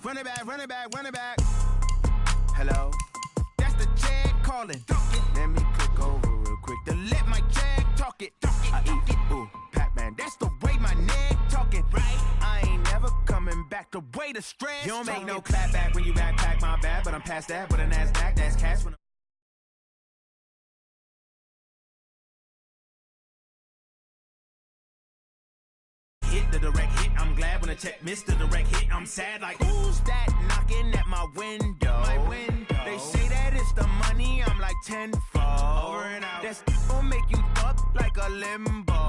Run it back, run it back, run it back. Hello? That's the jag calling. Let me click over real quick to let my jag talk it. I eat it, ooh, Pac-Man. That's the way my neck talking. Right? I ain't never coming back the way the stress. You don't make no clap back when you backpack, my bad. But I'm past that with a NASDAQ, that's cash when hit the direct hit. I'm glad when a check missed the direct hit. I'm sad like, who's that knocking at my window? They say that it's the money. I'm like tenfold. Over and out. That's gonna make you up like a limbo.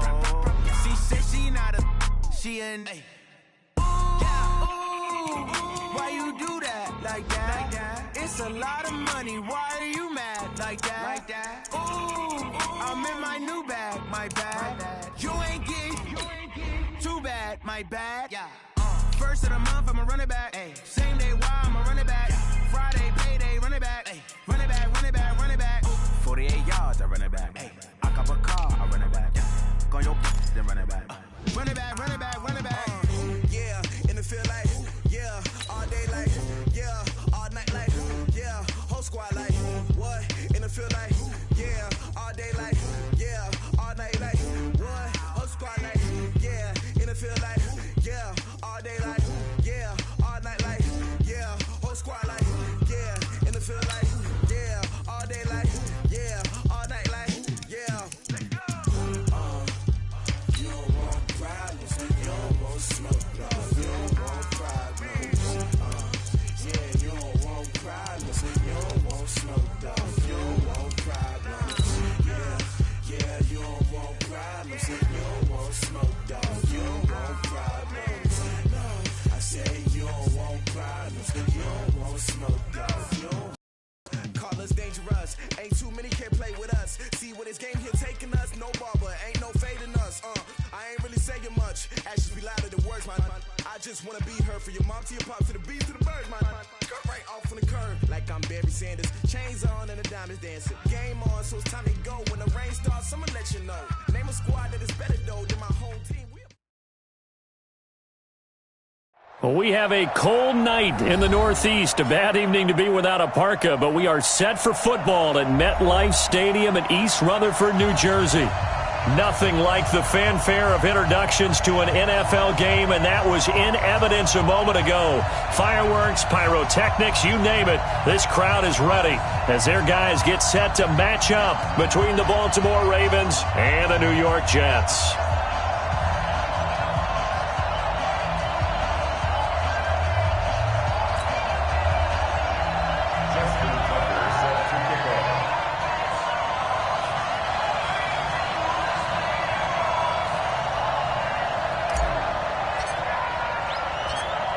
She said she not a, she an. Ooh, why you do that like that? It's a lot of money. Why are you mad like that? Ooh, I'm in my new bag, my bad. You ain't getting. Too bad, my bad. Yeah. First of the month, I'ma run it back. Ay. Same day, why I'ma run it back. Friday, payday, run it back. Ay. Run it back, run it back, run it back. 48 yards, I run it back. Ay. I cop a car, I run it back. Go on your then run it back. Run it back, run it back, run it back. Yeah, in the field like, yeah, all day like, yeah, all night like, yeah, whole squad like, what? In the field like, yeah, all day like, yeah, all night like, what? Whole squad like, yeah. Feel like, yeah, all day like, yeah, all night like, yeah, whole squad like, yeah, in the field like, yeah, all day like, yeah, all night like, yeah. You don't want problems, you don't want smoke, you don't want problems. Yeah, you don't want problems, you don't want smoke, you don't want problems. Yeah, you don't want problems, you don't want smoke, you don't want problems. No, I say you don't want problems, you don't want smoke, you don't. Call us dangerous, ain't too many can play with us. See what this game here taking us, no barber, ain't no fading us. I ain't really saying much, actions be louder than words, man. I just wanna be heard for your mom to your pop to the beat to the birds, man. Cut right off on the curve, like I'm Barry Sanders. Chains on and the diamonds dancing. Game on, so it's time to go. When the rain starts, I'ma let you know. Name a squad that is better though than my home team. Well, we have a cold night in the Northeast. A bad evening to be without a parka, but we are set for football at MetLife Stadium in East Rutherford, New Jersey. Nothing like the fanfare of introductions to an NFL game, and that was in evidence a moment ago. Fireworks, pyrotechnics, you name it. This crowd is ready as their guys get set to match up between the Baltimore Ravens and the New York Jets.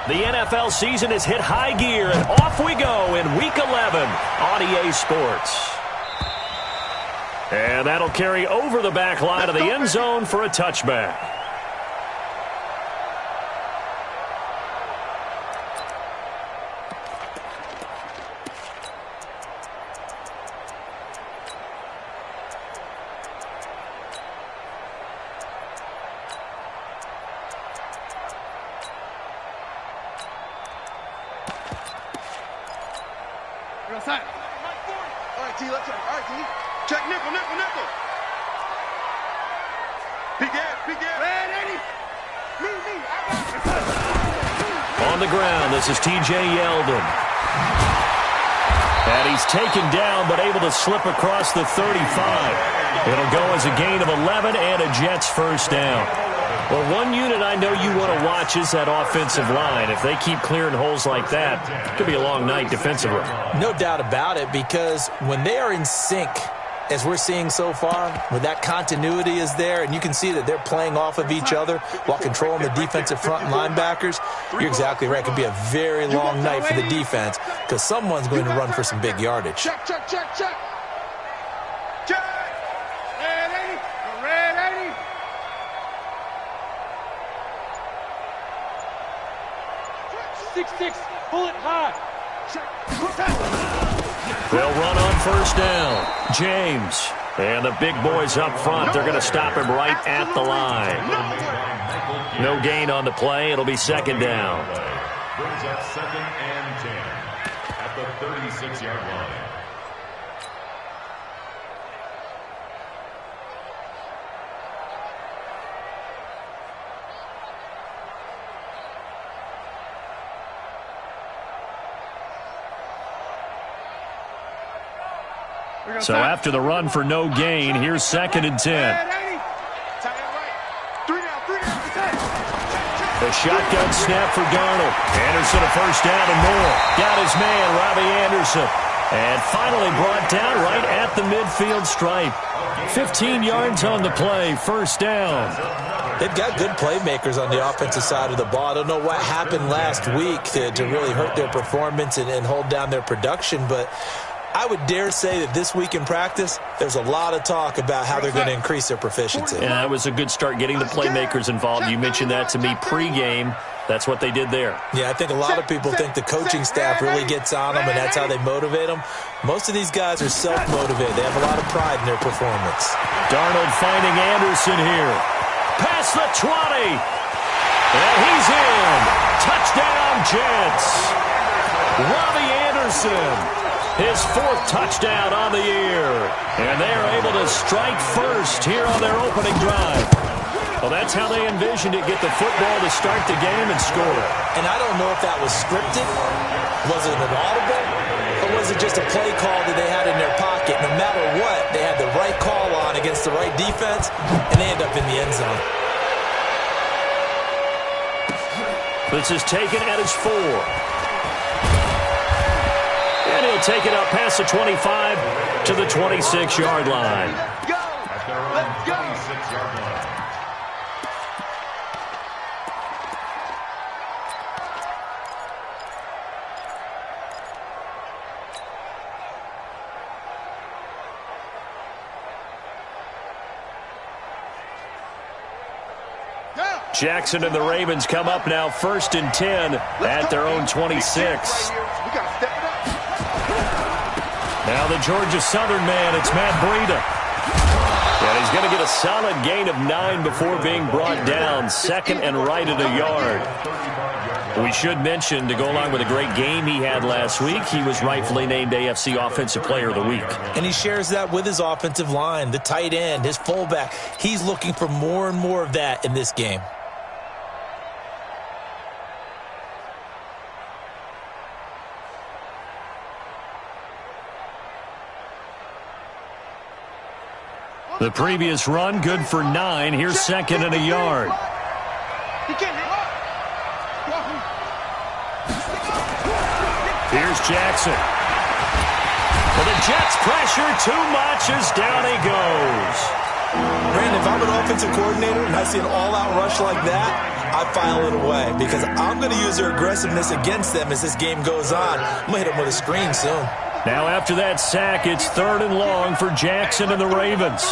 The NFL season has hit high gear, and off we go in Week 11 on EA Sports. And that'll carry over the back line of the end zone for a touchback. On the ground, this is T.J. Yeldon. And he's taken down, but able to slip across the 35. It'll go as a gain of 11 and a Jets first down. Well, one unit I know you want to watch is that offensive line. If they keep clearing holes like that, it could be a long night defensively. No doubt about it, because when they are in sync, as we're seeing so far, where that continuity is there, and you can see that they're playing off of each other while controlling the defensive front and linebackers, you're exactly right. It could be a very long night for the defense because someone's going to run for some big yardage. Check. Red 80. Six, pull it high. They'll run on first down. James. And the big boys up front. They're going to stop him right at the line. No gain on the play. It'll be second down. brings up 2nd and 10 at the 36-yard line. So after the run for no gain, here's 2nd and 10. A shotgun snap for Darnold. Anderson a first down and more. Got his man, Robbie Anderson. And finally brought down right at the midfield stripe. 15 yards on the play, first down. They've got good playmakers on the offensive side of the ball. I don't know what happened last week to really hurt their performance and hold down their production, but I would dare say that this week in practice, there's a lot of talk about how they're going to increase their proficiency. Yeah, that was a good start getting the playmakers involved. You mentioned that to me pregame. That's what they did there. Yeah, I think a lot of people think the coaching staff really gets on them, and that's how they motivate them. Most of these guys are self-motivated. They have a lot of pride in their performance. Darnold finding Anderson here. Past the 20. And he's in. Touchdown, Jets. Robbie Anderson. His 4th touchdown on the year. And they are able to strike first here on their opening drive. Well, that's how they envisioned it. Get the football to start the game and score. And I don't know if that was scripted. Was it an audible? Or was it just a play call that they had in their pocket? No matter what, they had the right call on against the right defense, and they end up in the end zone. This is taken at his 4. And he'll take it up past the 25 to the 26-yard line. At their own 26-yard line. Jackson and the Ravens come up now 1st and 10 at their own 26. Now the Georgia Southern man, it's Matt Breida. And he's going to get a solid gain of 9 before being brought down. 2nd and right at a yard. We should mention, to go along with a great game he had last week, he was rightfully named AFC Offensive Player of the Week. And he shares that with his offensive line, the tight end, his fullback. He's looking for more and more of that in this game. The previous run, good for 9. Here's 2nd and a yard. Here's Jackson. Well, the Jets pressure too much as down he goes. Brandon, if I'm an offensive coordinator and I see an all-out rush like that, I file it away because I'm going to use their aggressiveness against them as this game goes on. I'm going to hit them with a screen soon. Now after that sack, it's 3rd and long for Jackson and the Ravens.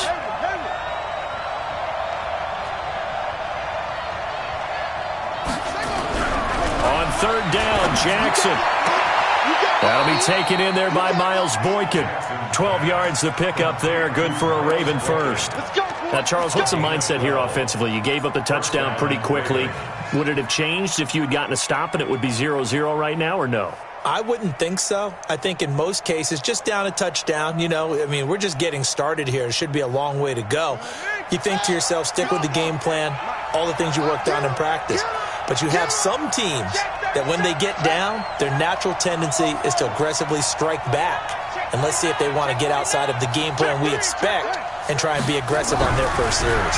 On 3rd down, Jackson. That'll be taken in there by Miles Boykin. 12 yards to pick up there. Good for a Raven first. Now, Charles, what's the mindset here offensively? You gave up the touchdown pretty quickly. Would it have changed if you had gotten a stop and it would be 0-0 right now, or no? I wouldn't think so. I think in most cases, just down a touchdown, we're just getting started here. It should be a long way to go. You think to yourself, stick with the game plan, all the things you worked on in practice. But you have some teams that when they get down, their natural tendency is to aggressively strike back. And let's see if they want to get outside of the game plan we expect and try and be aggressive on their first series.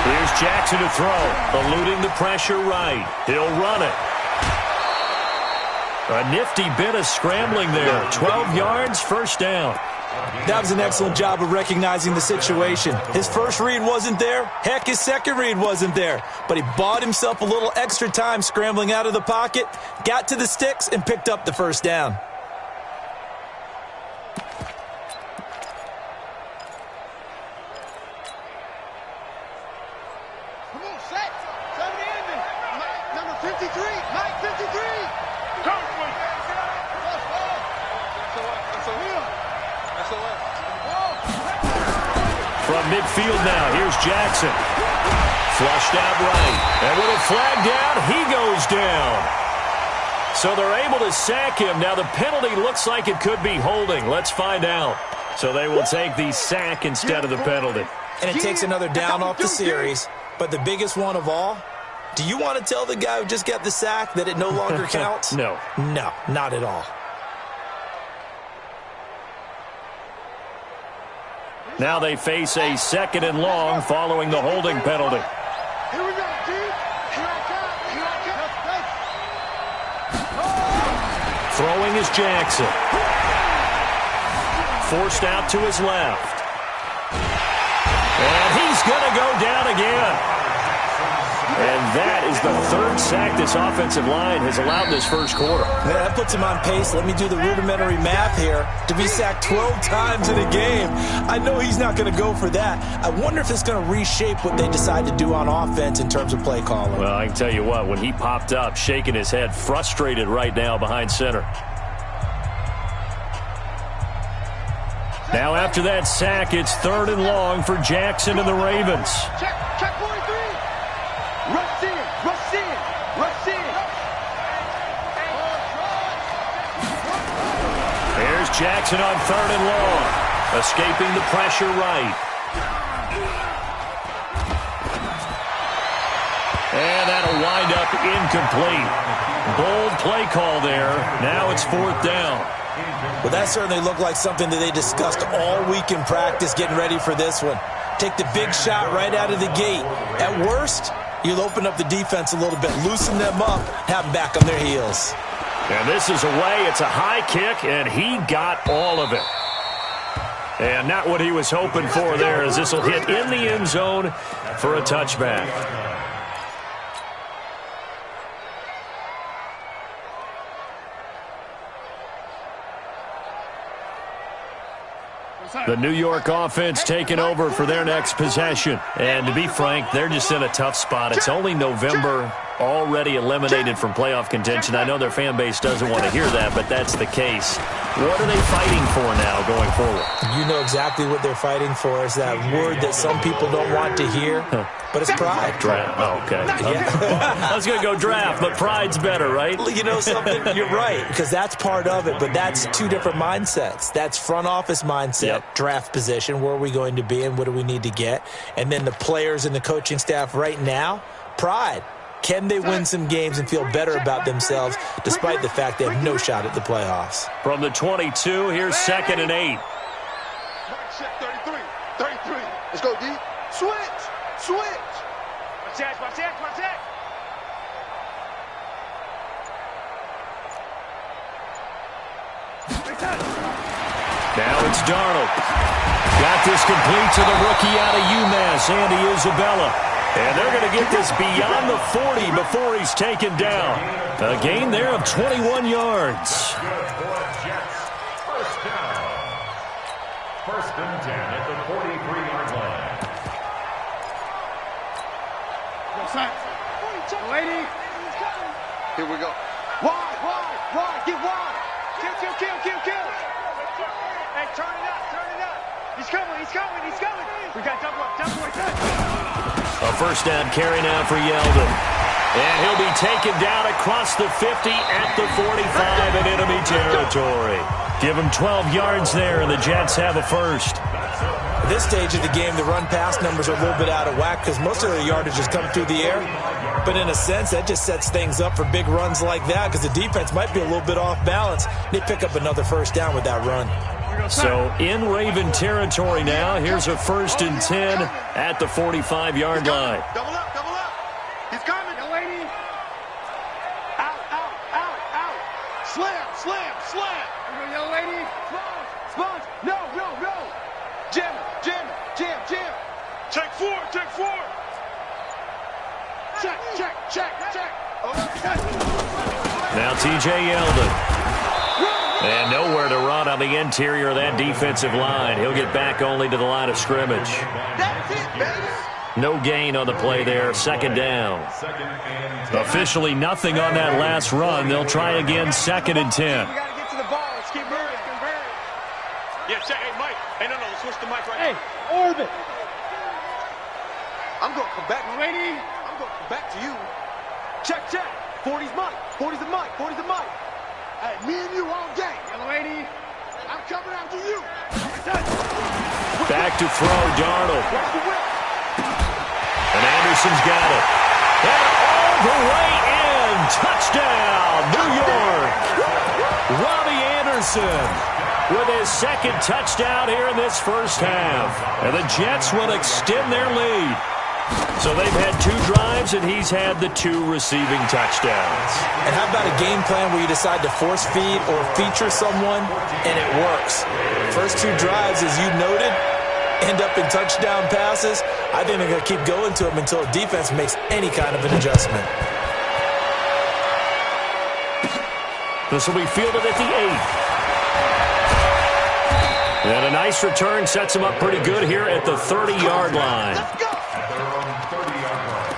Here's Jackson to throw, eluding the pressure right. He'll run it. A nifty bit of scrambling there. 12 yards, first down. That was an excellent job of recognizing the situation. His first read wasn't there. Heck, his second read wasn't there. But he bought himself a little extra time scrambling out of the pocket, got to the sticks, and picked up the first down. Come on, set. 70 Mike, number 53. Mike, 53. Go. From midfield now, here's Jackson. Flushed out right. And with a flag down, he goes down. So they're able to sack him. Now the penalty looks like it could be holding. Let's find out. So they will take the sack instead of the penalty. And it takes another down off the series. But the biggest one of all, do you want to tell the guy who just got the sack that it no longer counts? No. No, not at all. Now they face a 2nd and long following the holding penalty. Here we go, dude. Here I come. Throwing is Jackson. Forced out to his left. And he's going to go down again. And that is the 3rd sack this offensive line has allowed this first quarter. Man, that puts him on pace. Let me do the rudimentary math here. To be sacked 12 times in a game. I know he's not going to go for that. I wonder if it's going to reshape what they decide to do on offense in terms of play calling. Well, I can tell you what, when he popped up, shaking his head, frustrated right now behind center. Now after that sack, it's 3rd and long for Jackson and the Ravens. Check 43. Rush in, rush in, rush in. Here's Jackson on 3rd and long. Escaping the pressure right. And that'll wind up incomplete. Bold play call there. Now it's 4th down. Well, that certainly looked like something that they discussed all week in practice getting ready for this one. Take the big shot right out of the gate. At worst, you'll open up the defense a little bit, loosen them up, have them back on their heels. And this is away. It's a high kick, and he got all of it. And not what he was hoping for there, as this will hit in the end zone for a touchback. The New York offense taking over for their next possession. And to be frank, they're just in a tough spot. It's only November, already eliminated from playoff contention. I know their fan base doesn't want to hear that, but that's the case. What are they fighting for now going forward? You know exactly what they're fighting for. Is that word that some people don't want to hear, but it's pride. Draft. Oh, okay. Yeah. I was going to go draft, but pride's better, right? You know something? You're right, because that's part of it, but that's two different mindsets. That's front office mindset, draft position, where are we going to be and what do we need to get? And then the players and the coaching staff right now, pride. Can they win some games and feel better about themselves despite the fact they have no shot at the playoffs? From the 22, here's 2nd and 8. 33. Let's go, D. Switch. Watch that. Now it's Darnold. Got this complete to the rookie out of UMass, Andy Isabella. And they're going to get this beyond the 40 before he's taken down. A gain there of 21 yards. First down. 1st and 10 at the 43-yard line. Lady. Here we go. Wide. Get wide. Kill. Hey, turn it up. He's coming. We got double up. A first down carry now for Yeldon. And he'll be taken down across the 50 at the 45 in enemy territory. Give him 12 yards there, and the Jets have a first. At this stage of the game, the run-pass numbers are a little bit out of whack because most of their yardage has come through the air. But in a sense, that just sets things up for big runs like that because the defense might be a little bit off balance. They pick up another first down with that run. So in Raven territory now, here's a 1st and 10 at the 45-yard line. Double up. He's coming, lady. Out. Slam. Young lady. Sponge. No. Jam. Check four. Check. Now T.J. Yeldon. And nowhere to run on the interior of that defensive line. He'll get back only to the line of scrimmage. That's it, baby. No gain on the play there. 2nd down. Officially nothing on that last run. They'll try again 2nd and 10. We got to get to the ball. Let's keep moving. Yeah, check. Hey, Mike. Hey, no. Let's switch the mic right now. Hey, orbit. I'm going to come back. Lady, I'm going to come back to you. Check, check. 40's Mike. 40's the Mike. 40's the Mike. Hey, me and you all day. Yellow lady, I'm coming after you. Back to throw, Darnold. And Anderson's got it. And all the way in. Touchdown, New York. Robbie Anderson with his second touchdown here in this first half. And the Jets will extend their lead. So they've had 2 drives, and he's had the 2 receiving touchdowns. And how about a game plan where you decide to force feed or feature someone, and it works? First 2 drives, as you noted, end up in touchdown passes. I think they're going to keep going to them until the defense makes any kind of an adjustment. This will be fielded at the 8. And a nice return sets him up pretty good here at the 30-yard line. They're on the 30-yard line.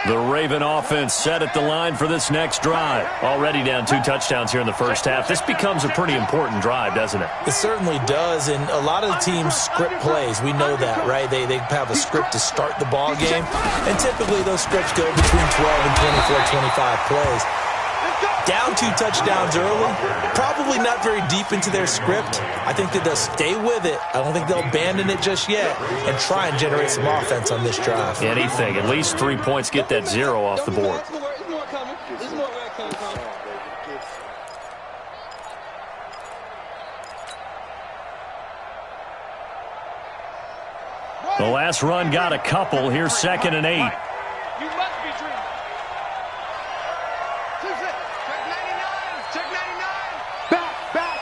The Raven offense set at the line for this next drive. Already down 2 touchdowns here in the first half. This becomes a pretty important drive, doesn't it? It certainly does, and a lot of the teams script plays. We know that, right? They have a script to start the ball game, and typically those scripts go between 12 and 24, 25 plays. Down 2 touchdowns early, probably not very deep into their script. I think that they'll stay with it. I don't think they'll abandon it just yet and try and generate some offense on this drive. Anything. At least 3 points, get that 0 off the board. The last run got a couple. Here's 2nd and 8. You must be dreaming. Check 99. Back.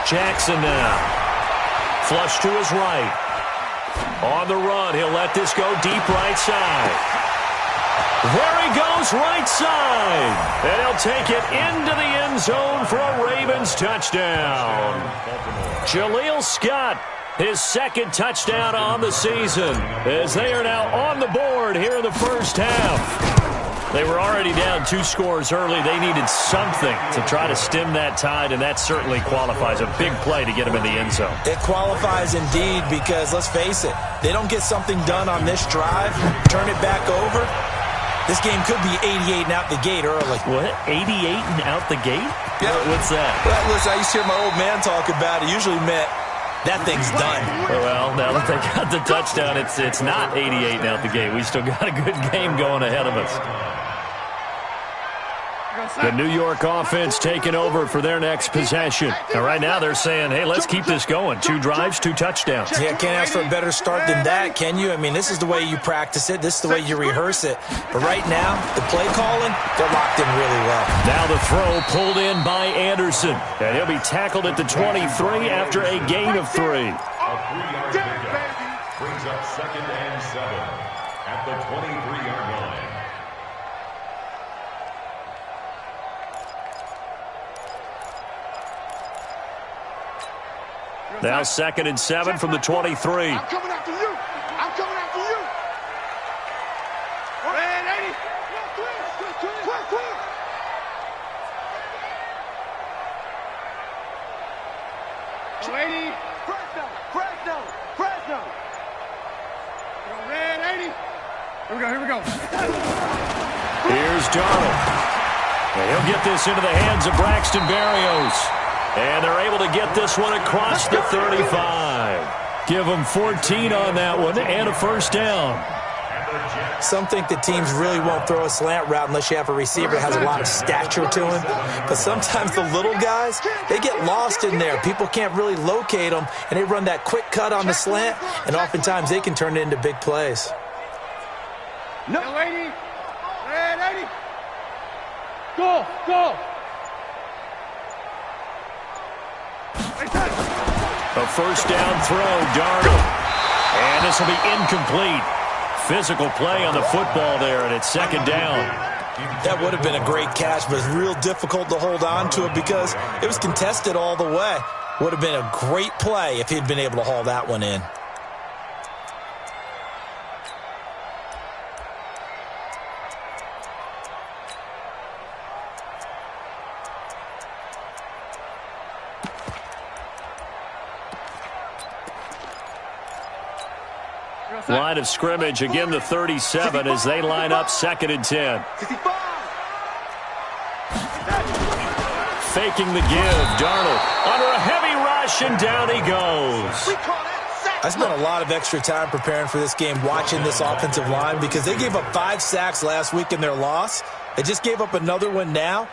Jackson now. Flush to his right. On the run, he'll let this go deep right side. There he goes, right side. And he'll take it into the end zone for a Ravens touchdown. Jaleel Scott, his 2nd touchdown on the season, as they are now on the board here in the first half. They were already down 2 scores early. They needed something to try to stem that tide, and that certainly qualifies. A big play to get them in the end zone. It qualifies indeed because, let's face it, they don't get something done on this drive, turn it back over, this game could be 88 and out the gate early. What? 88 and out the gate? Yeah. What's that? Well, listen, I used to hear my old man talk about it. Usually meant that thing's done. Well, now that they got the touchdown, it's not 88 and out the gate. We still got a good game going ahead of us. The New York offense taking over for their next possession. And right now they're saying, hey, let's keep this going. 2 drives, 2 touchdowns. Yeah, can't ask for a better start than that, can you? I mean, this is the way you practice it. This is the way you rehearse it. But right now, the play calling, they're locked in really well. Now the throw pulled in by Anderson. And he'll be tackled at the 23 after a gain of 3. A 3-yard pickup brings up 2nd and 7 at the 23-yard line. Now 2nd and 7 from the 23. I'm coming after you. Red 80. Clear. Lady. Fresno. Red 80. Here we go. Here's Darnold. And he'll get this into the hands of Braxton Berrios. And they're able to get this one across the 35. Give them 14 on that one and a first down. Some think that teams really won't throw a slant route unless you have a receiver that has a lot of stature to him. But sometimes the little guys, they get lost in there. People can't really locate them, and they run that quick cut on the slant, and oftentimes they can turn it into big plays. No, lady. Red 80. Go. A first down throw, Darnold. And this will be incomplete. Physical play on the football there, and it's 2nd down. That would have been a great catch, but it's real difficult to hold on to it because it was contested all the way. Would have been a great play if he'd been able to haul that one in. line of scrimmage. Again, the 37 as they line up 2nd and 10. 65. Faking the give. Darnold under a heavy rush, and down he goes. I spent a lot of extra time preparing for this game, watching this offensive line, because they gave up 5 sacks last week in their loss. They just gave up another one now.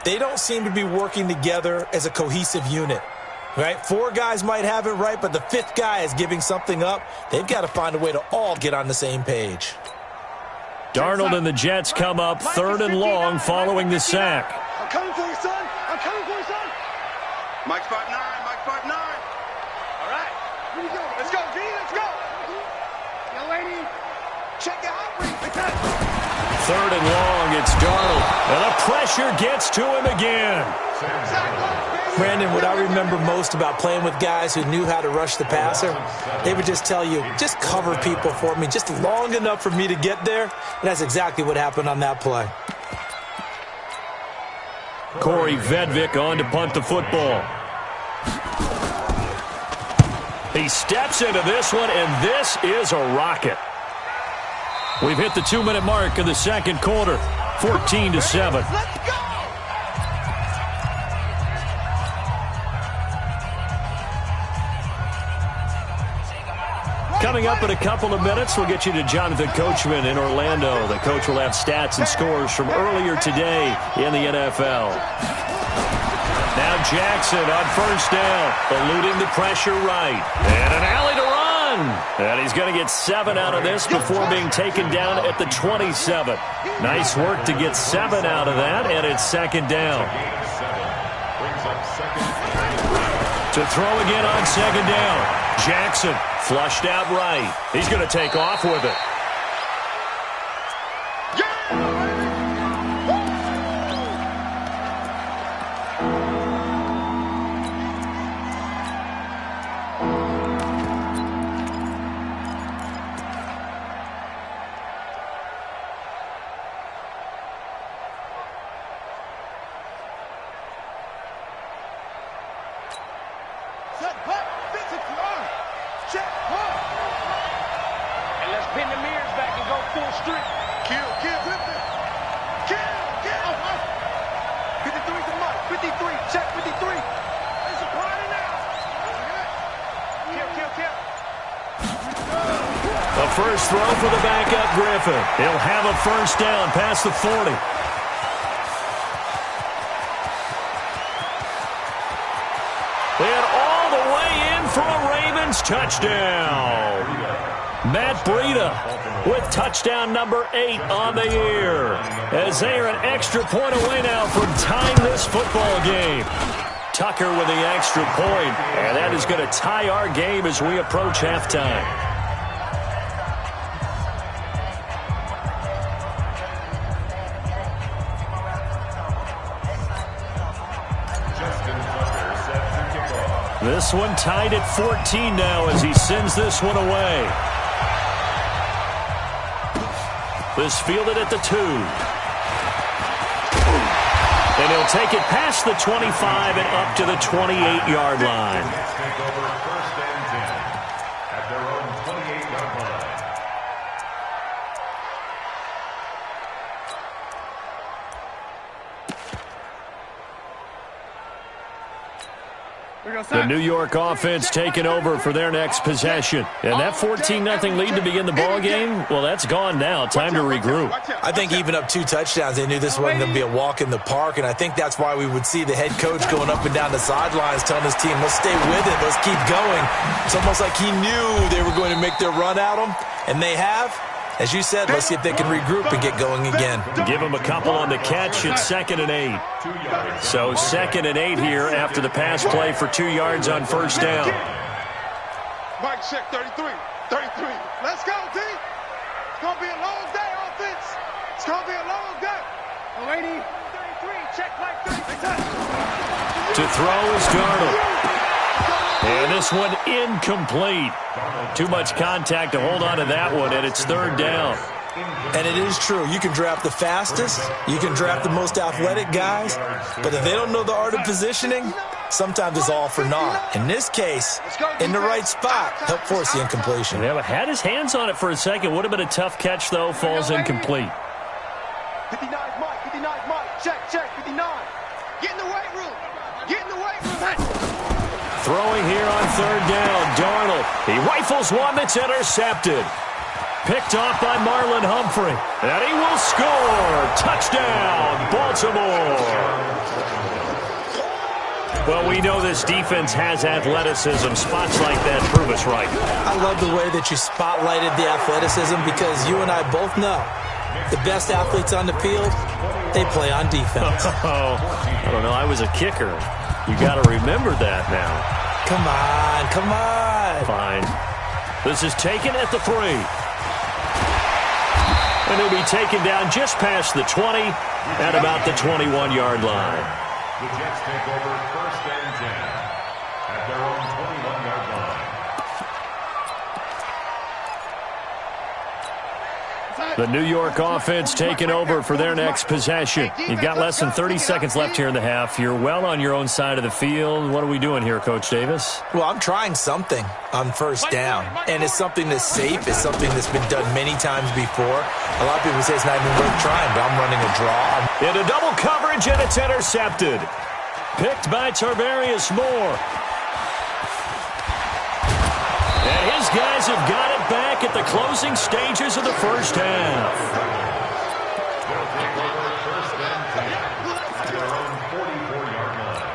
They don't seem to be working together as a cohesive unit. Right? 4 guys might have it right, but the 5th guy is giving something up. They've got to find a way to all get on the same page. Darnold and the Jets come up 3rd and long following the sack. I'm coming for you, son. I'm coming for you, son. Mike's 5'9", Mike's 5'9". All right. Here we go. Let's go, G. Let's go. Young lady, check your hot read. 3rd and long, it's Darnold. And the pressure gets to him again. Brandon, what I remember most about playing with guys who knew how to rush the passer, they would just tell you, just cover people for me, just long enough for me to get there. And that's exactly what happened on that play. Corey Vedvik on to punt the football. He steps into this one, and this is a rocket. We've hit the 2-minute mark of the 2nd quarter, 14-7. Let's go. Coming up in a couple of minutes, we'll get you to Jonathan Coachman in Orlando. The coach will have stats and scores from earlier today in the NFL. Now Jackson on 1st down, eluding the pressure right. And an alley to run. And he's going to get 7 out of this before being taken down at the 27. Nice work to get 7 out of that, and it's 2nd down. To throw again on 2nd down. Jackson flushed out right. He's going to take off with it. First throw for the backup Griffin. He'll have a 1st down past the 40. And all the way in for a Ravens touchdown. Matt Breida with touchdown number 8 on the year, as they are an extra point away now from tying this football game. Tucker with the extra point, and that is going to tie our game as we approach halftime. This one tied at 14 now as he sends this one away. This fielded at the 2. And he'll take it past the 25 and up to the 28-yard line. Take over 1st and 10 at their own 28-yard line. The New York offense taking over for their next possession. And that 14-0 lead to begin the ball game, well, that's gone now. Time to regroup. I think even up 2 touchdowns, they knew this wasn't going to be a walk in the park, and I think that's why we would see the head coach going up and down the sidelines telling his team, let's stay with it, let's keep going. It's almost like he knew they were going to make their run at him, and they have. As you said, let's see if they can regroup and get going again. Give them a couple on the catch at 2nd and 8. So 2nd and 8 here after the pass play for 2 yards on 1st down. Mike check 33. 33. Let's go, D. It's going to be a long day, offense. It's going to be a long day. Lady, 33. Check Mike 33. To throw is Darnold. And this one incomplete. Too much contact to hold on to that one, and it's 3rd down. And it is true. You can draft the fastest. You can draft the most athletic guys. But if they don't know the art of positioning, sometimes it's all for naught. In this case, in the right spot, helped force the incompletion. Yeah, but had his hands on it for a second. Would have been a tough catch, though. Falls incomplete. 59 Mike, 59 Mike. Check, 59. Get in the weight room. Get in the weight room. Throwing here on third down, Darnold. He rifles one that's intercepted. Picked off by Marlon Humphrey. And he will score. Touchdown, Baltimore. Well, we know this defense has athleticism. Spots like that prove us right. I love the way that you spotlighted the athleticism because you and I both know the best athletes on the field, they play on defense. Oh, I don't know. I was a kicker. You got to remember that now. Come on, come on. Fine. This is taken at the 3. And he'll be taken down just past the 20 at about the 21-yard line. The Jets take over first and 10 at their own 21-yard line. The New York offense taking over for their next possession. You've got less than 30 seconds left here in the half. You're well on your own side of the field. What are we doing here, Coach Davis? Well, I'm trying something on first down, and it's something that's safe. It's something that's been done many times before. A lot of people say it's not even worth trying, but I'm running a draw. Into double coverage, and it's intercepted. Picked by Tarvarius Moore. And his guys have got it back at the closing stages of the first half. They'll take over first and 10 at their own 44-yard line.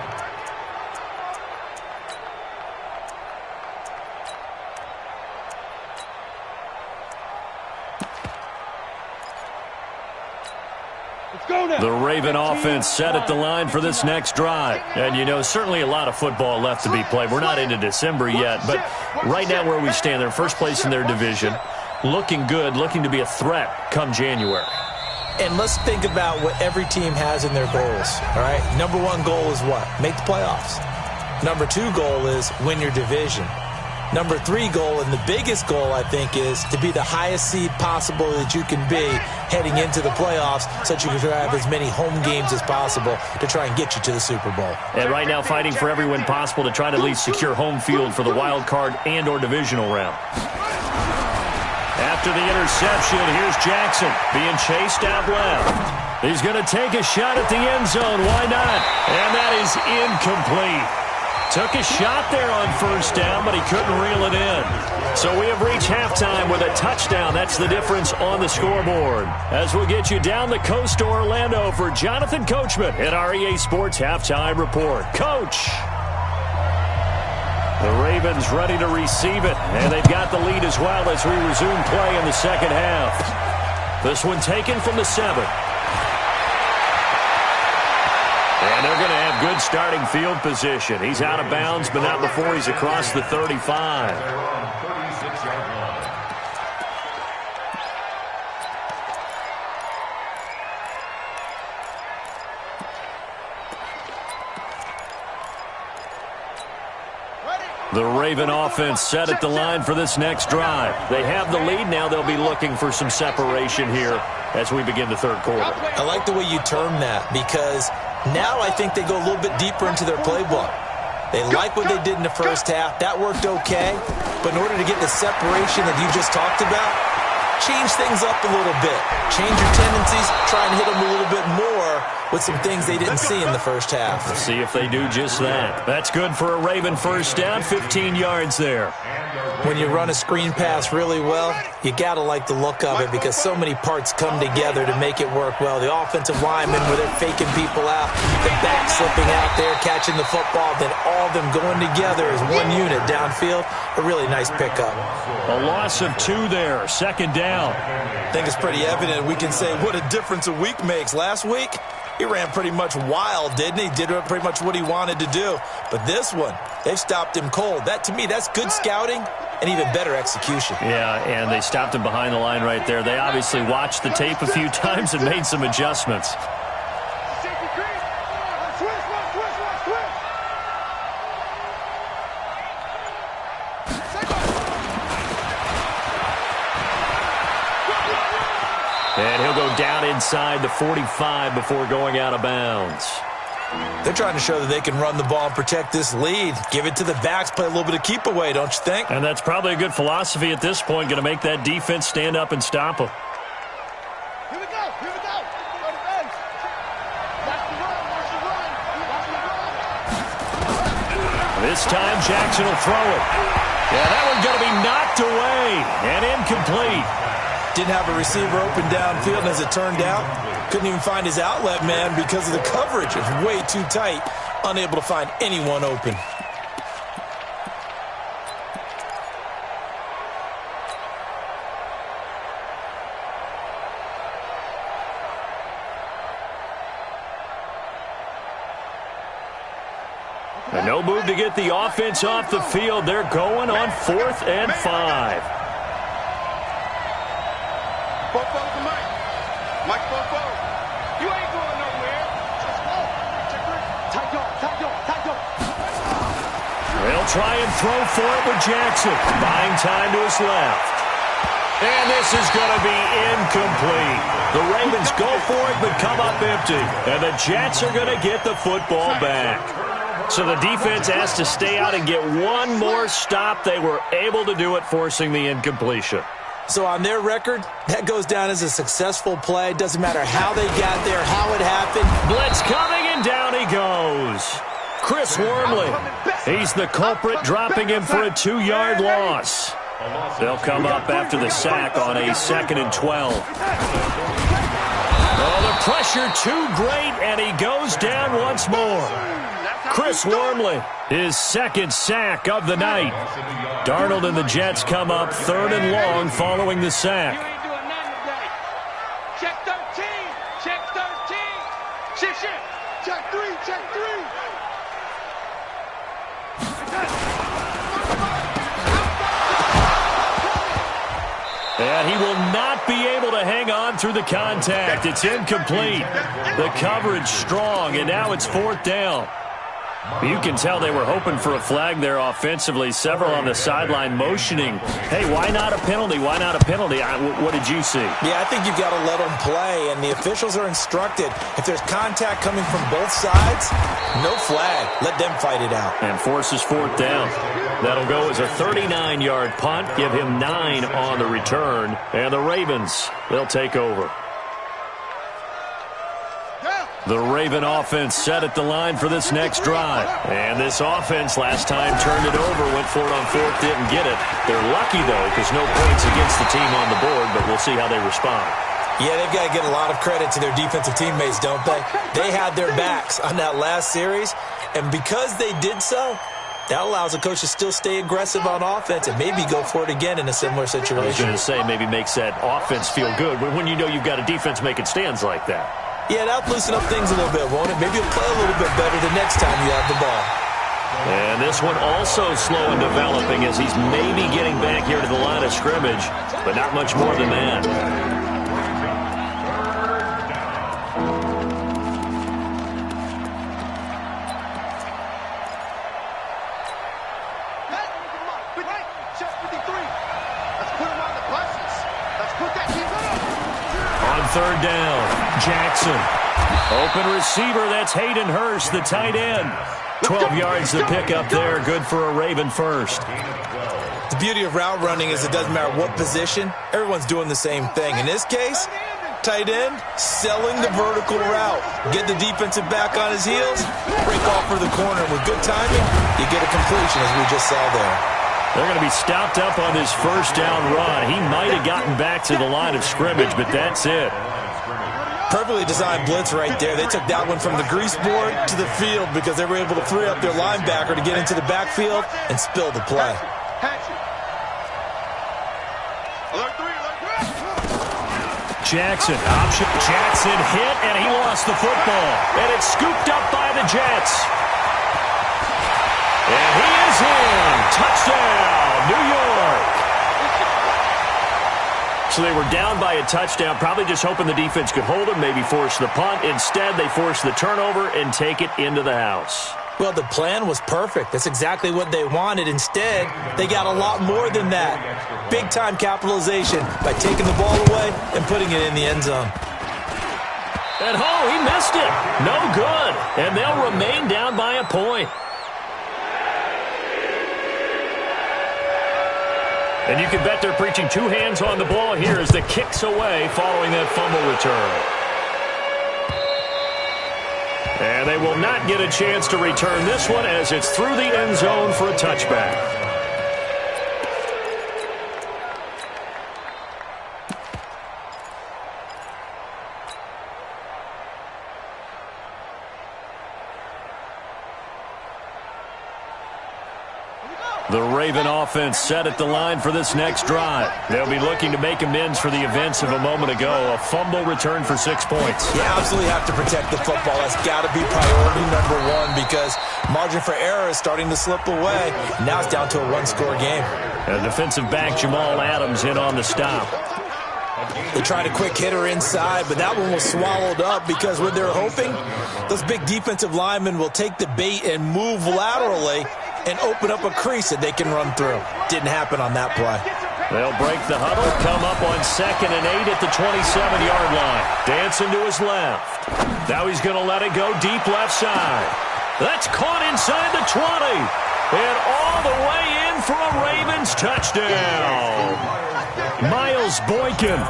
The Raven offense set at the line for this next drive. And, you know, certainly a lot of football left to be played. We're not into December yet, but right now where we stand, they're first place in their division. Looking good, looking to be a threat come January. And let's think about what every team has in their goals, all right? Number 1 goal is what? Make the playoffs. Number 2 goal is win your division. Number 3 goal, and the biggest goal, I think, is to be the highest seed possible that you can be heading into the playoffs so that you can have as many home games as possible to try and get you to the Super Bowl. And right now fighting for every win possible to try to at least secure home field for the wild card and or divisional round. After the interception, here's Jackson being chased out left. He's going to take a shot at the end zone. Why not? And that is incomplete. Took a shot there on first down, but he couldn't reel it in. So we have reached halftime with a touchdown. That's the difference on the scoreboard. As we'll get you down the coast to Orlando for Jonathan Coachman at our EA Sports Halftime Report. Coach! The Ravens ready to receive it, and they've got the lead as well as we resume play in the second half. This one taken from the 7. And they're going to have good starting field position. He's out of bounds, but not before he's across the 35. They're on 36-yard line. The Raven offense set at the line for this next drive. They have the lead. Now they'll be looking for some separation here as we begin the third quarter. I like the way you term that because now I think they go a little bit deeper into their playbook. They like what they did in the first half. That worked okay. But in order to get the separation that you just talked about, change things up a little bit. Change your tendencies. Try and hit them a little bit more with some things they didn't see in the first half. We'll see if they do just that. That's good for a Raven first down, 15 yards there. When you run a screen pass really well, you got to like the look of it because so many parts come together to make it work well. The offensive linemen, where they're faking people out, the back slipping out there, catching the football, then all of them going together as one unit downfield. A really nice pickup. A loss of 2 there, second down. I think it's pretty evident. We can say what a difference a week makes. Last week, he ran pretty much wild, didn't he? Did pretty much what he wanted to do. But this one, they've stopped him cold. That, to me, that's good scouting and even better execution. Yeah, and they stopped him behind the line right there. They obviously watched the tape a few times and made some adjustments. And he'll go down inside the 45 before going out of bounds. They're trying to show that they can run the ball and protect this lead. Give it to the backs, play a little bit of keep away, don't you think? And that's probably a good philosophy at this point, going to make that defense stand up and stop them. Here we go. Here we go. Go to base. Watch the run. Watch the run. Watch the run. This time, Jackson will throw it. Yeah, that one's going to be knocked away and incomplete. Didn't have a receiver open downfield, and as it turned out, couldn't even find his outlet man because of the coverage. It's way too tight, unable to find anyone open. And no move to get the offense off the field. They're going on 4th and 5. Fofo to Mike. Mike Fofo. You ain't going nowhere. Just go. Tight go. They'll try and throw for it with Jackson. Buying time to his left. And this is going to be incomplete. The Ravens go for it but come up empty. And the Jets are going to get the football back. So the defense has to stay out and get one more stop. They were able to do it, forcing the incompletion. So on their record, that goes down as a successful play. Doesn't matter how they got there, how it happened. Blitz coming, and down he goes. Chris Wormley, he's the culprit, dropping him for a 2-yard loss. They'll come up after the sack on a 2nd and 12. Oh, the pressure too great, and he goes down once more. Chris Wormley, his 2nd sack of the night. Darnold and the Jets come up 3rd and long following the sack. You ain't doing nothing today. Check 13. Check 13. Shift. Check 3. Check 3. And he will not be able to hang on through the contact. It's incomplete. The coverage strong, and now it's 4th down. You can tell they were hoping for a flag there offensively. Several on the sideline motioning, hey, why not a penalty? Why not a penalty? What did you see? Yeah, I think you've got to let them play, and the officials are instructed. If there's contact coming from both sides, no flag. Let them fight it out. And forces 4th down. That'll go as a 39-yard punt. Give him 9 on the return. And the Ravens, they'll take over. The Raven offense set at the line for this next drive. And this offense last time turned it over, went for it on 4th, didn't get it. They're lucky, though, because no points against the team on the board, but we'll see how they respond. Yeah, they've got to get a lot of credit to their defensive teammates, don't they? They had their backs on that last series, and because they did so, that allows a coach to still stay aggressive on offense and maybe go for it again in a similar situation. I was going to say maybe makes that offense feel good, but when you know you've got a defense making stands like that. Yeah, that'll loosen up things a little bit, won't it? Maybe you'll play a little bit better the next time you have the ball. And this one also slow in developing as he's maybe getting back here to the line of scrimmage, but not much more than that. On 3rd down, Jackson. Open receiver, that's Hayden Hurst, the tight end. 12 yards to pick up there, good for a Raven first. The beauty of route running is it doesn't matter what position, everyone's doing the same thing. In this case, tight end, selling the vertical route. Get the defensive back on his heels, break off for the corner. With good timing, you get a completion, as we just saw there. They're going to be stopped up on this 1st down run. He might have gotten back to the line of scrimmage, but that's it. Perfectly designed blitz right there. They took that one from the grease board to the field because they were able to free up their linebacker to get into the backfield and spill the play. Jackson, option. Jackson hit, and he lost the football. And it's scooped up by the Jets. And he is in. Touchdown, New York. So they were down by a touchdown, probably just hoping the defense could hold them, maybe force the punt. Instead, they force the turnover and take it into the house. Well, the plan was perfect. That's exactly what they wanted. Instead, they got a lot more than that. Big-time capitalization by taking the ball away and putting it in the end zone. And he missed it. No good. And they'll remain down by a point. And you can bet they're preaching two hands on the ball here as the kick's away following that fumble return. And they will not get a chance to return this one as it's through the end zone for a touchback. The Raven offense set at the line for this next drive. They'll be looking to make amends for the events of a moment ago. A fumble return for 6 points. You absolutely have to protect the football. That's got to be priority number one because margin for error is starting to slip away. Now it's down to a one-score game. And defensive back Jamal Adams in on the stop. They tried a quick hitter inside, but that one was swallowed up because what they're hoping, those big defensive linemen will take the bait and move laterally and open up a crease that they can run through. Didn't happen on that play. They'll break the huddle, come up on 2nd and 8 at the 27-yard line. Dancing to his left. Now he's going to let it go deep left side. That's caught inside the 20. And all the way in for a Ravens touchdown. Miles Boykin,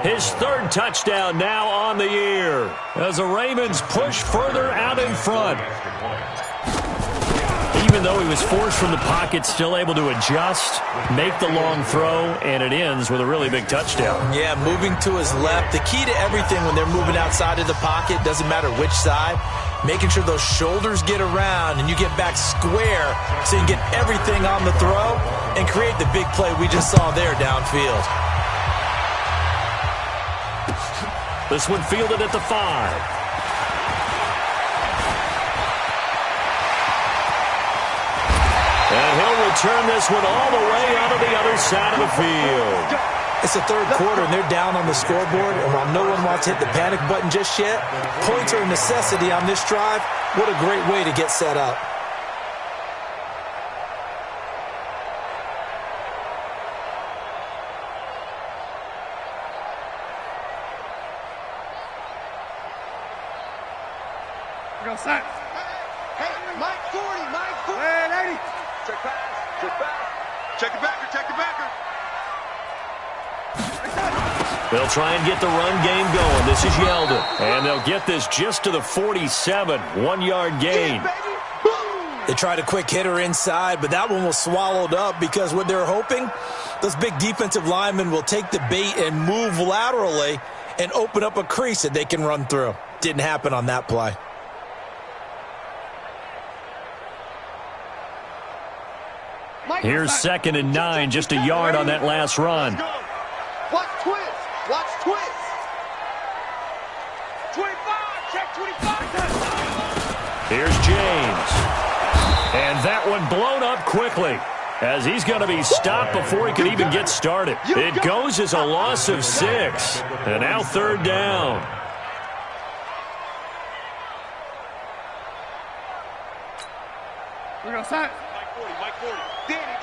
his third touchdown now on the year. As the Ravens push further out in front. Even though he was forced from the pocket, still able to adjust, make the long throw, and it ends with a really big touchdown. Yeah, moving to his left. The key to everything when they're moving outside of the pocket, doesn't matter which side, making sure those shoulders get around and you get back square so you can get everything on the throw and create the big play we just saw there downfield. This one fielded at the 5. And he'll return this one all the way out of the other side of the field. It's the third quarter, and they're down on the scoreboard. And while no one wants to hit the panic button just yet, points are a necessity on this drive. What a great way to get set up. Go, set. Hey, Mike 40, Mike 40. Hey, 80. Check pass, check back. Check it backer, check it backer. They'll try and get the run game going. This is Yeldon. And they'll get this just to the 47. 1-yard gain. They tried a quick hitter inside, but that one was swallowed up because what they're hoping, those big defensive linemen will take the bait and move laterally and open up a crease that they can run through. Didn't happen on that play. Here's 2nd and 9, just a yard on that last run. Watch twist. Watch twist. 25. Check 25. Here's James. And that one blown up quickly as he's going to be stopped before he can even get started. It goes as a loss of 6. And now 3rd down. We're going to set. Mike 40. Danny.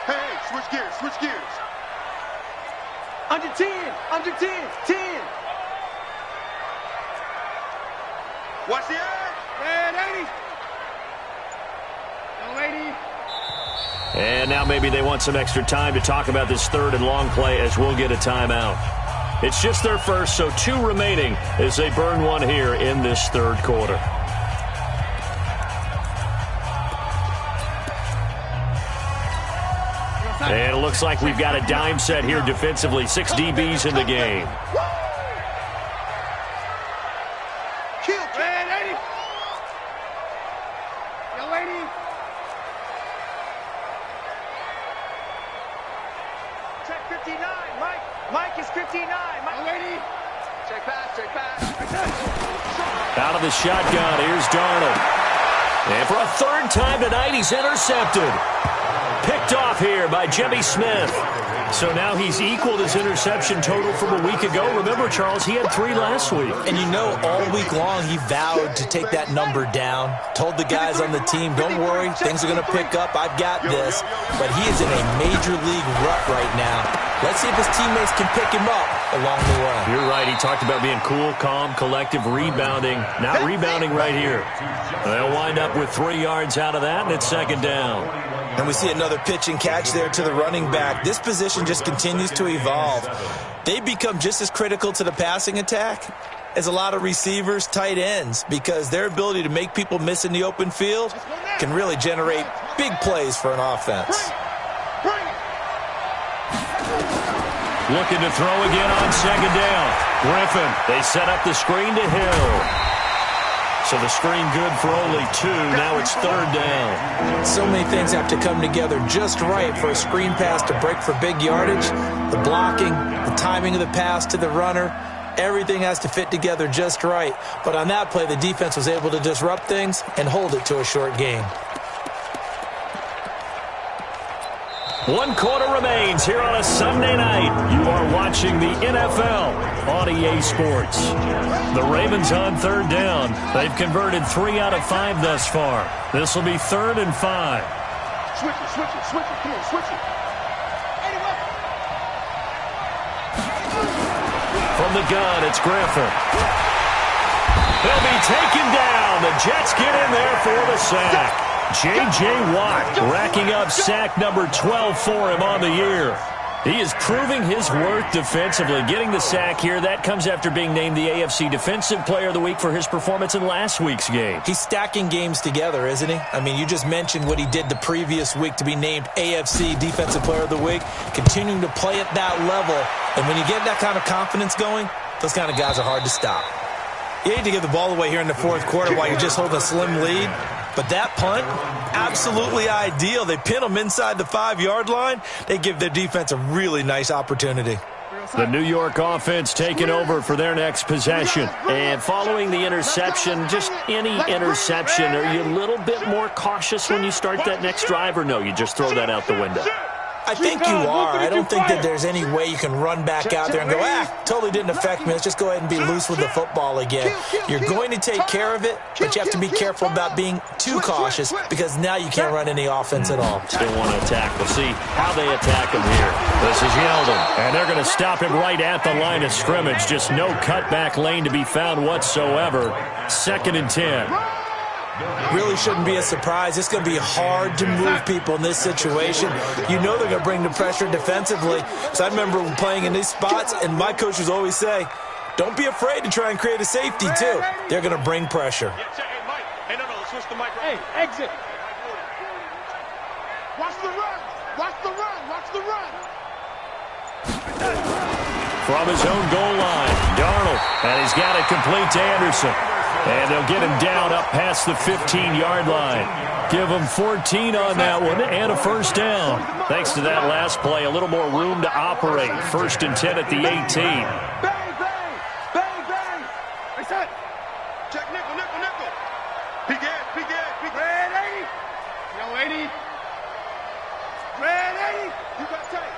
Hey, switch gears. Under 10. 10. Watch the eye. Red 80. No 80. And now maybe they want some extra time to talk about this 3rd and long play as we'll get a timeout. It's just their first, so 2 remaining as they burn one here in this 3rd quarter. And it looks like we've got a dime set here defensively. 6 DBs in the game. Kill. Red 80. Yo, 80. Check 59. Mike is 59. Mike 80. Check pass. Out of the shotgun, here's Darnold. And for a 3rd time tonight, he's intercepted. Picked off here by Jimmy Smith. So now he's equaled his interception total from a week ago. Remember, Charles, he had 3 last week. And you know, all week long he vowed to take that number down. Told the guys on the team, don't worry, things are going to pick up. I've got this. But he is in a major league rut right now. Let's see if his teammates can pick him up along the way. You're right. He talked about being cool, calm, collective, rebounding. Not rebounding right here. They'll wind up with 3 yards out of that, and it's second down. And we see another pitch and catch there to the running back. This position just continues to evolve. They become just as critical to the passing attack as a lot of receivers, tight ends, because their ability to make people miss in the open field can really generate big plays for an offense. Looking to throw again on second down. Griffin, they set up the screen to Hill. So the screen good for only 2. Now it's third down. So many things have to come together just right for a screen pass to break for big yardage. The blocking, the timing of the pass to the runner, everything has to fit together just right. But on that play, the defense was able to disrupt things and hold it to a short gain. 1 quarter remains here on a Sunday night. You are watching the NFL on EA Sports. The Ravens on third down. They've converted 3 out of 5 thus far. This will be 3rd and 5. Switch it, switch it, switch it. Come on, switch it. From the gun, it's Griffin. He'll be taken down. The Jets get in there for the sack. J.J. Watt racking up sack number 12 for him on the year. He is proving his worth defensively. Getting the sack here, that comes after being named the AFC Defensive Player of the Week for his performance in last week's game. He's stacking games together, isn't he? I mean, you just mentioned what he did the previous week to be named AFC Defensive Player of the Week, continuing to play at that level. And when you get that kind of confidence going, those kind of guys are hard to stop. You hate to give the ball away here in the 4th quarter while you're just holding a slim lead. But that punt, absolutely ideal. They pin them inside the 5-yard line. They give their defense a really nice opportunity. The New York offense taking over for their next possession. And following the interception, just any interception, are you a little bit more cautious when you start that next drive, or no, you just throw that out the window? I think you are. I don't think that there's any way you can run back out there and go, totally didn't affect me. Let's just go ahead and be loose with the football again. You're going to take care of it, but you have to be careful about being too cautious because now you can't run any offense at all. Still want to attack. We'll see how they attack him here. This is Yeldon, and they're going to stop him right at the line of scrimmage. Just no cutback lane to be found whatsoever. 2nd and 10. Really shouldn't be a surprise. It's going to be hard to move people in this situation. You know they're going to bring the pressure defensively. So I remember playing in these spots, and my coaches always say, don't be afraid to try and create a safety, too. They're going to bring pressure. Hey, no, switch the mic. Hey, exit. Watch the run. Watch the run. Watch the run. From his own goal line, Darnold, and he's got it complete to Anderson. And they'll get him down up past the 15-yard line. Give him 14 on that one and a first down. Thanks to that last play, a little more room to operate. 1st and 10 at the 18. Bang, bang, bang, bang. Hey, son. Check nickel, nickel, nickel. Peek in, peek in, peek in. Ready? Yo, 80. Ready? You got tight.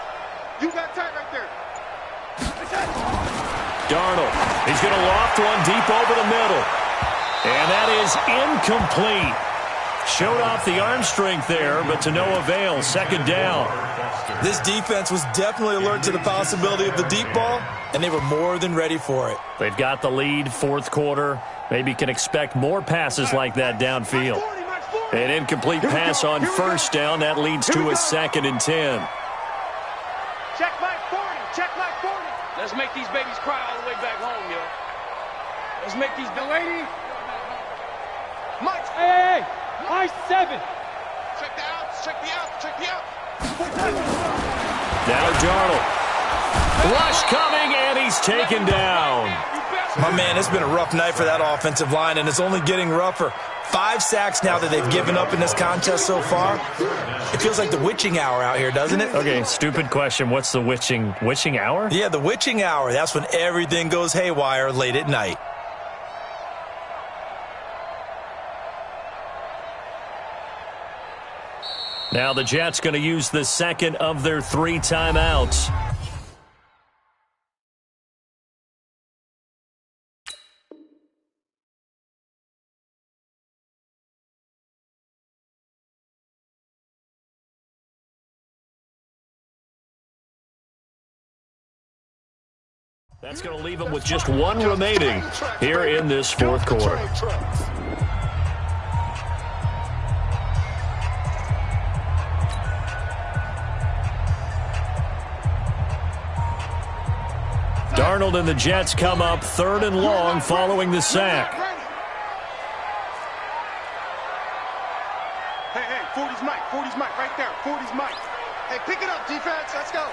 You got tight right there. Hey, son. Darnold, he's going to loft one deep over the middle. And that is incomplete. Showed off the arm strength there, but to no avail. 2nd down. This defense was definitely alert to the possibility of the deep ball, and they were more than ready for it. They've got the lead, 4th quarter. Maybe can expect more passes like that downfield. An incomplete pass on 1st down. That leads to a 2nd and 10. Check my 40. Check my 40. Let's make these babies cry all the way back home, yo. Let's make these lady. Mike. Hey. My 7. Check the outs. Check the outs. Check the outs. Now Darnold. Rush coming, and he's taken down. My man, it's been a rough night for that offensive line, and it's only getting rougher. 5 sacks now that they've given up in this contest so far. It feels like the witching hour out here, doesn't it? Okay, stupid question. What's the witching hour? Yeah, the witching hour. That's when everything goes haywire late at night. Now the Jets going to use the 2nd of their 3 timeouts. That's going to leave them with just one remaining here in this fourth quarter. Darnold and the Jets come up 3rd and long following the sack. Hey, 40's Mike. 40's Mike right there. 40's Mike. Hey, pick it up, defense. Let's go.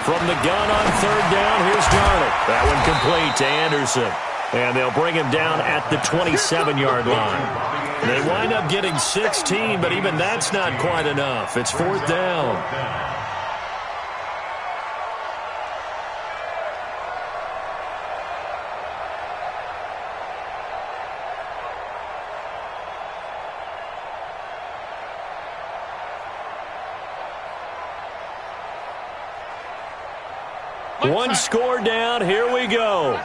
From the gun on 3rd down, here's Darnold. That one complete to Anderson. And they'll bring him down at the 27-yard line. They wind up getting 16, but even that's not quite enough. It's 4th down. One score down. Here we go.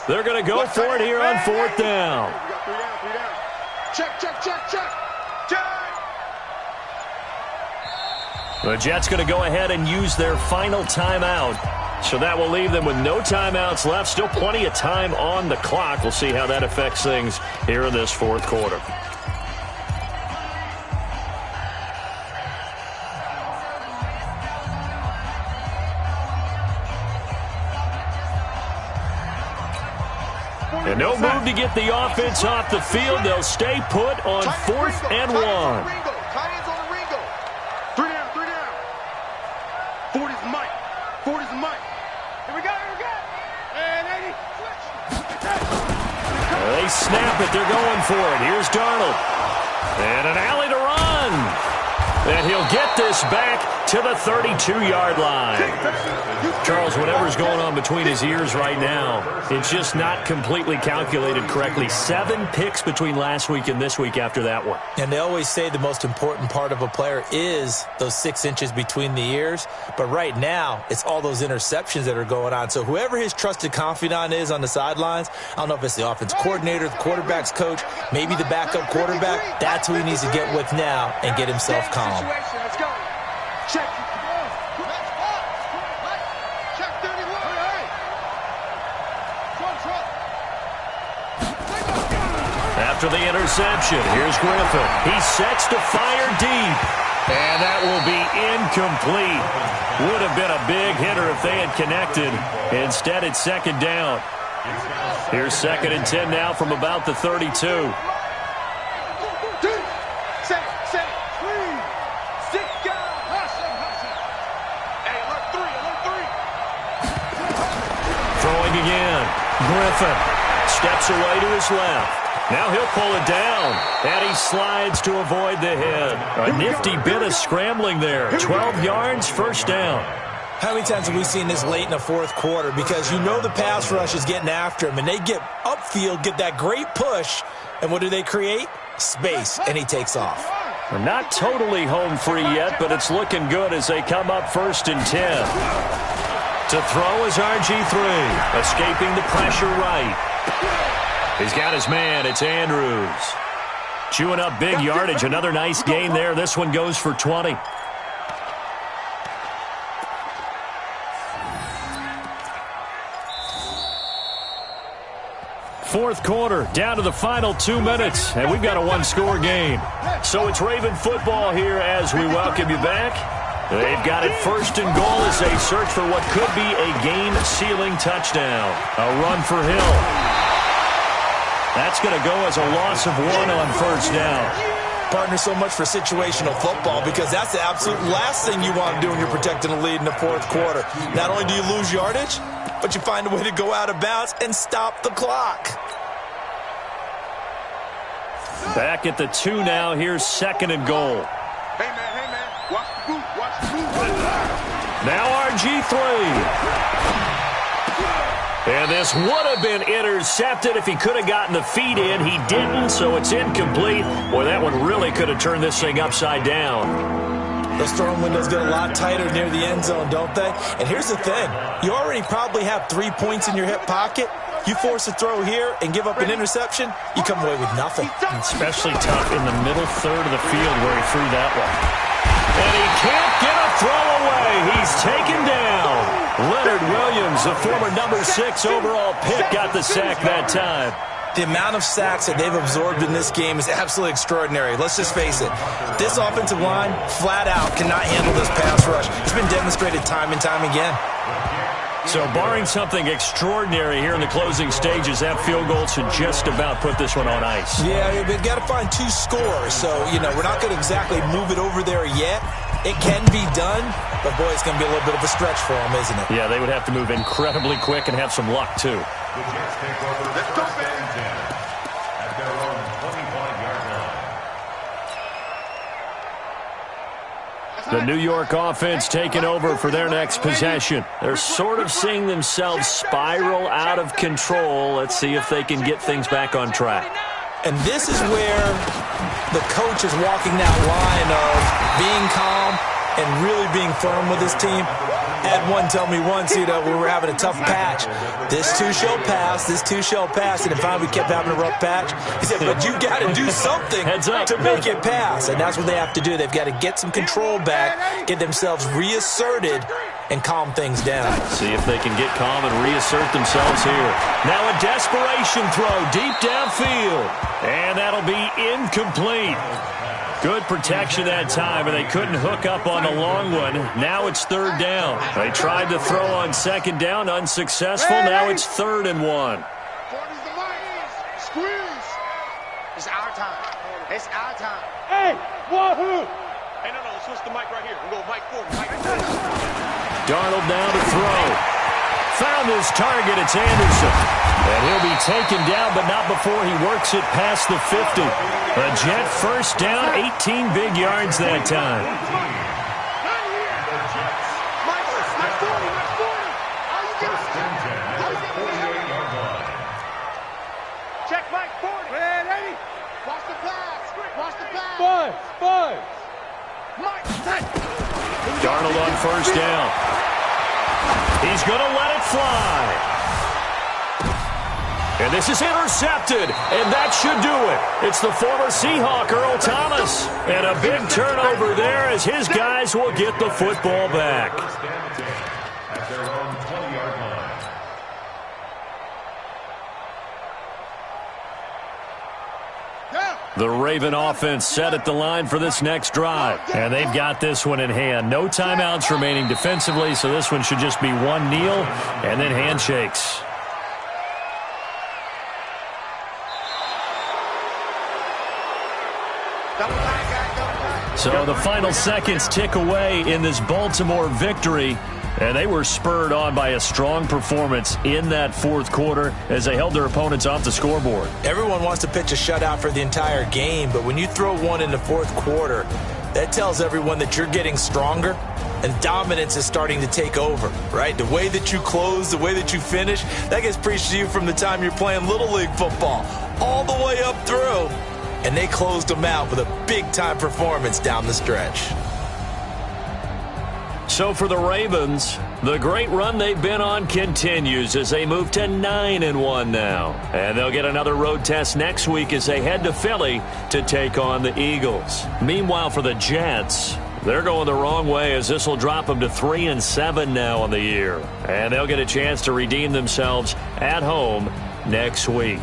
They're going to go for it here on 4th down. Check. The Jets going to go ahead and use their final timeout. So that will leave them with no timeouts left. Still plenty of time on the clock. We'll see how that affects things here in this fourth quarter. And no move to get the offense off the field. They'll stay put on 4th and 1. Tie-ins on the Ringo. 3 down. 40's Mike. Here we go. And 80. They snap it. They're going for it. Here's Darnold. And an alley to run. And he'll get this back to the 32-yard line. Charles, whatever's going on between his ears right now, it's just not completely calculated correctly. 7 picks between last week and this week after that one. And they always say the most important part of a player is those 6 inches between the ears. But right now, it's all those interceptions that are going on. So whoever his trusted confidant is on the sidelines, I don't know if it's the offense coordinator, the quarterback's coach, maybe the backup quarterback, that's who he needs to get with now and get himself calm. Let's go. Check. After the interception, here's Griffin. He sets to fire deep. And that will be incomplete. Would have been a big hitter if they had connected. Instead, it's 2nd down. Here's 2nd and 10 now from about the 32. Throwing again. Griffin steps away to his left. Now he'll pull it down, and he slides to avoid the hit. A nifty bit of scrambling there. 12 yards, 1st down. How many times have we seen this late in the fourth quarter? Because you know the pass rush is getting after him, and they get upfield, get that great push, and what do they create? Space, and he takes off. They're not totally home free yet, but it's looking good as they come up 1st and 10. To throw is RG3, escaping the pressure right. He's got his man. It's Andrews. Chewing up big yardage. Another nice gain there. This one goes for 20. Fourth quarter, down to the final 2 minutes, and we've got a 1-score game. So it's Raven football here as we welcome you back. They've got it 1st and goal as they search for what could be a game-sealing touchdown. A run for Hill. That's going to go as a loss of 1 on 1st down. Partner, so much for situational football because that's the absolute last thing you want to do when you're protecting a lead in the fourth quarter. Not only do you lose yardage, but you find a way to go out of bounds and stop the clock. Back at the 2 now. Here's 2nd and goal. Hey, man. Watch the boot. Now RG3. And this would have been intercepted if he could have gotten the feet in. He didn't, so it's incomplete. Boy, that one really could have turned this thing upside down. Those throwing windows get a lot tighter near the end zone, don't they? And here's the thing. You already probably have 3 points in your hip pocket. You force a throw here and give up an interception, you come away with nothing. Especially tough in the middle third of the field where he threw that one. And he can't get a throw away. He's taken down. Leonard Williams Williams, the former number 6 overall pick, got the sack that time. The amount of sacks that they've absorbed in this game is absolutely extraordinary. Let's just face it. This offensive line, flat out, cannot handle this pass rush. It's been demonstrated time and time again. So barring something extraordinary here in the closing stages, that field goal should just about put this one on ice. Yeah, we've got to find 2 scores. So, we're not going to exactly move it over there yet. It can be done, but, boy, it's going to be a little bit of a stretch for them, isn't it? Yeah, they would have to move incredibly quick and have some luck, too. The Jets take over first and 10 at their own 25-yard line. The New York offense taking over for their next possession. They're sort of seeing themselves spiral out of control. Let's see if they can get things back on track. And this is where the coach is walking that line of being calm and really being firm with his team. Had one tell me once, we were having a tough patch. This too shall pass, this too shall pass. And finally we kept having a rough patch. He said, but you got to do something to make it pass. And that's what they have to do. They've got to get some control back, get themselves reasserted, and calm things down. See if they can get calm and reassert themselves here. Now a desperation throw deep downfield. And that'll be incomplete. Good protection that time, and they couldn't hook up on the long one. Now it's 3rd down. They tried to throw on 2nd down, unsuccessful. Now it's 3rd and 1. 40's the mic. Squeeze. It's our time. It's our time. Hey, wahoo! Hey, no, switch the mic right here. We'll go mic 40. Mic 40. Darnold now to throw. Found his target. It's Anderson. And he'll be taken down, but not before he works it past the 50. A Jet first down, 18 big yards that time. Check Mike 40. Ready? Watch the pass. Watch the pass. Five. Mike, Darnold on first down. He's going to let it fly. And this is intercepted, and that should do it. It's the former Seahawk, Earl Thomas. And a big turnover there as his guys will get the football back. At their own 20-yard line. The Raven offense set at the line for this next drive. And they've got this one in hand. No timeouts remaining defensively, so this one should just be one kneel and then handshakes. So the final seconds tick away in this Baltimore victory. And they were spurred on by a strong performance in that 4th quarter as they held their opponents off the scoreboard. Everyone wants to pitch a shutout for the entire game, but when you throw one in the 4th quarter, that tells everyone that you're getting stronger and dominance is starting to take over, right? The way that you close, the way that you finish, that gets preached to you from the time you're playing Little League football all the way up through. And they closed them out with a big-time performance down the stretch. So for the Ravens, the great run they've been on continues as they move to 9-1 now. And they'll get another road test next week as they head to Philly to take on the Eagles. Meanwhile, for the Jets, they're going the wrong way as this will drop them to 3-7 now on the year. And they'll get a chance to redeem themselves at home next week.